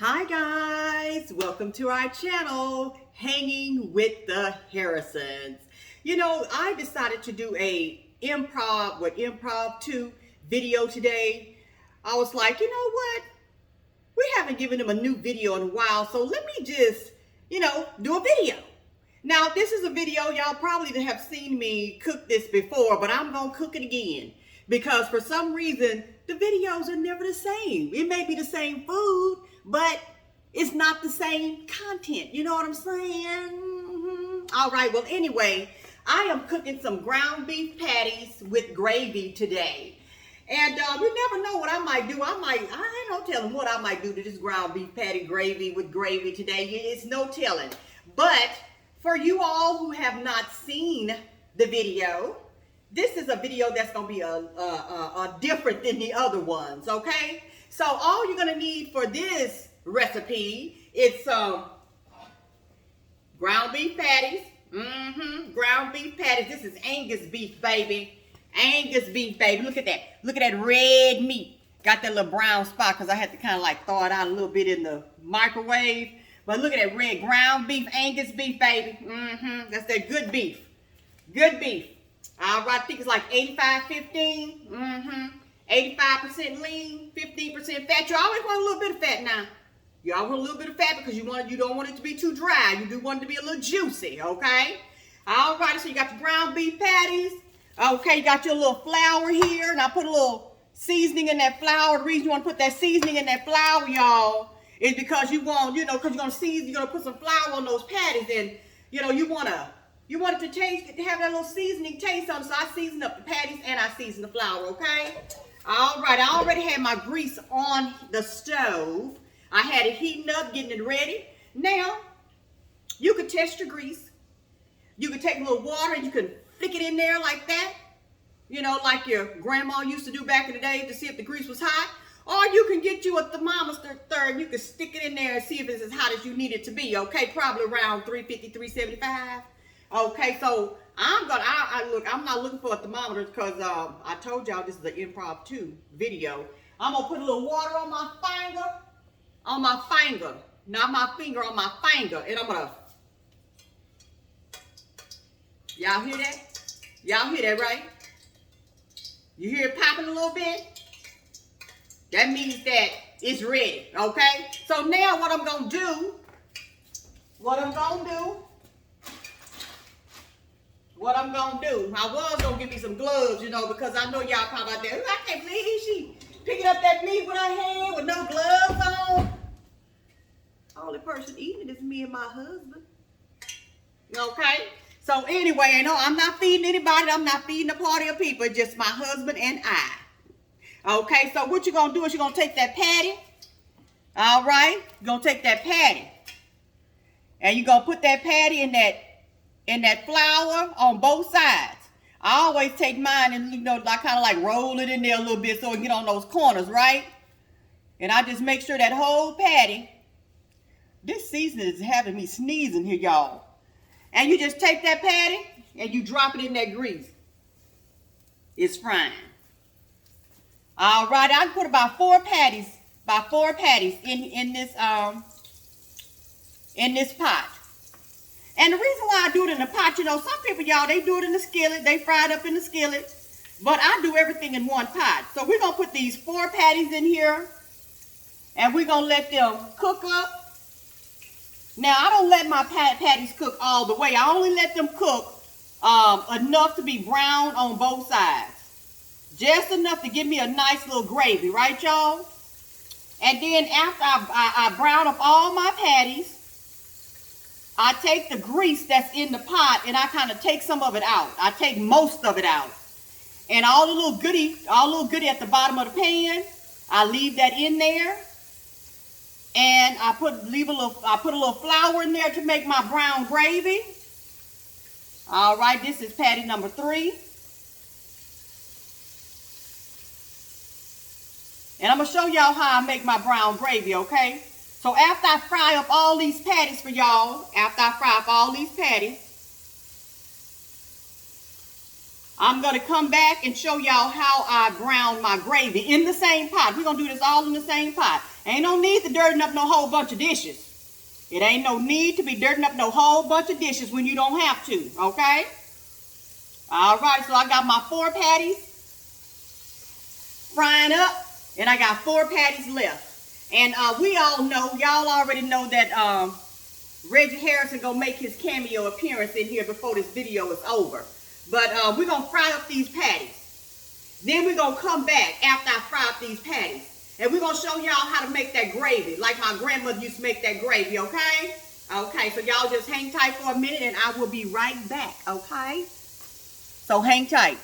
Hi guys, welcome to our channel, Hanging with the Harrisons. You know, I decided to do a improv 2 video today. I was like, you know what? We haven't given them a new video in a while, so let me just, do a video. Now, this is a video, y'all probably have seen me cook this before, but I'm gonna cook it again. Because for some reason, the videos are never the same. It may be the same food, but it's not the same content. You know what I'm saying? All right, well, anyway, I am cooking some ground beef patties with gravy today. And you never know what I might do. I ain't no telling what I might do to this ground beef patty gravy with gravy today. It's no telling. But for you all who have not seen the video, this is a video that's going to be a different than the other ones, okay? So all you're going to need for this recipe is some ground beef patties. Ground beef patties. This is Angus beef, baby. Angus beef, baby. Look at that. Look at that red meat. Got that little brown spot because I had to kind of like thaw it out a little bit in the microwave. But look at that red ground beef, Angus beef, baby. That's that good beef. Good beef. All right, I think it's like 85-15. 85% lean, 15% fat. You always want a little bit of fat now. You always want a little bit of fat because you don't want it to be too dry. You do want it to be a little juicy, okay? All right, so you got your ground beef patties. Okay, you got your little flour here, and I put a little seasoning in that flour. The reason you want to put that seasoning in that flour, y'all, is because you want, because you're gonna put some flour on those patties, and you want it to taste, to have that little seasoning taste on. So I season up the patties and I season the flour, okay? All right, I already had my grease on the stove. I had it heating up, getting it ready. Now, you could test your grease. You could take a little water and you can flick it in there like that. Like your grandma used to do back in the day to see if the grease was hot. Or you can get you a thermometer and you can stick it in there and see if it's as hot as you need it to be, okay? Probably around 350, 375. Okay, so I'm not looking for a thermometer because I told y'all this is an improv 2 video. I'm gonna put a little water on my finger, not my finger, on my finger, and I'm gonna, y'all hear that? Y'all hear that, right? You hear it popping a little bit? That means that it's ready, okay? So now what I'm gonna do, I was gonna give me some gloves, because I know y'all probably out there, I can't believe she picking up that meat with her hand with no gloves on. Only person eating it is me and my husband. Okay? So anyway, I'm not feeding anybody. I'm not feeding a party of people. Just my husband and I. Okay, so what you're gonna do is you're gonna take that patty. All right? You're gonna take that patty. And you're gonna put that patty in that flour on both sides. I always take mine and I kind of like roll it in there a little bit so it get on those corners, right? And I just make sure that whole patty. This seasoning is having me sneezing here, y'all. And you just take that patty and you drop it in that grease. It's frying. All right, I put about four patties in this pot. And the reason why I do it in the pot, some people, y'all, they do it in the skillet. They fry it up in the skillet. But I do everything in one pot. So we're going to put these 4 patties in here. And we're going to let them cook up. Now, I don't let my patties cook all the way. I only let them cook enough to be brown on both sides. Just enough to give me a nice little gravy, right, y'all? And then after I brown up all my patties, I take the grease that's in the pot and I kind of take some of it out. I take most of it out. And all the little goodie at the bottom of the pan, I leave that in there. And I put a little flour in there to make my brown gravy. All right, this is patty number 3. And I'm going to show y'all how I make my brown gravy, okay? So after I fry up all these patties for y'all, I'm going to come back and show y'all how I brown my gravy in the same pot. We're going to do this all in the same pot. Ain't no need to dirty up no whole bunch of dishes. It ain't no need to be dirtying up no whole bunch of dishes when you don't have to, okay? All right, so I got my 4 patties frying up, and I got 4 patties left. And we all know, y'all already know that Reggie Harrison gonna make his cameo appearance in here before this video is over. But we're gonna fry up these patties. Then we're gonna come back after I fry up these patties. And we're gonna show y'all how to make that gravy, like my grandmother used to make that gravy, okay? Okay, so y'all just hang tight for a minute and I will be right back, okay? So hang tight.